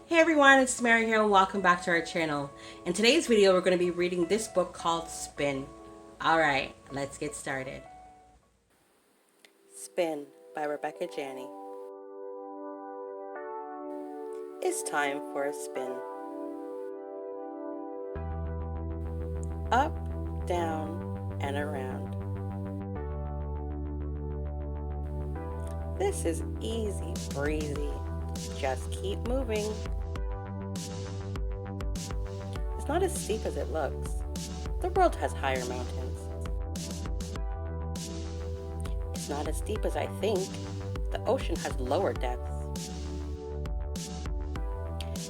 Hey everyone, it's Tamara here and welcome back to our channel. In today's video, we're going to be reading this book called Spin. Alright, let's get started. Spin by Rebecca Janni. It's time for a spin. Up, down, and around. This is easy breezy. Just keep moving. It's not as steep as it looks. The world has higher mountains. It's not as deep as I think. The ocean has lower depths.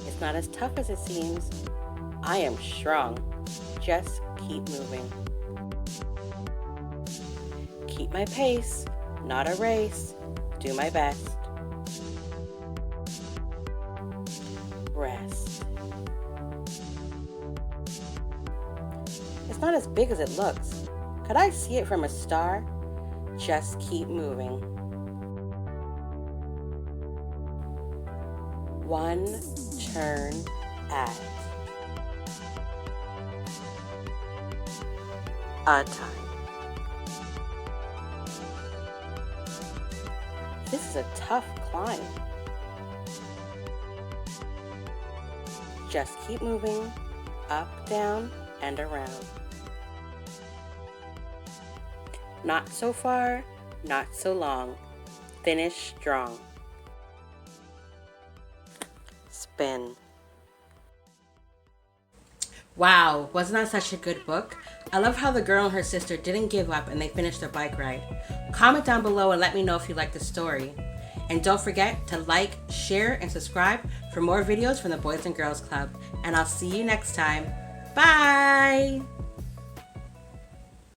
It's not as tough as it seems. I am strong. Just keep moving. Keep my pace, not a race. Do my best. Rest. It's not as big as it looks. Could I see it from a star? Just keep moving. One turn at a time. This is a tough climb. Just keep moving, up, down, and around. Not so far, not so long. Finish strong. Spin. Wow, wasn't that such a good book? I love how the girl and her sister didn't give up and they finished their bike ride. Comment down below and let me know if you like the story. And don't forget to like, share, and subscribe for more videos from the Boys and Girls Club. And I'll see you next time. Bye!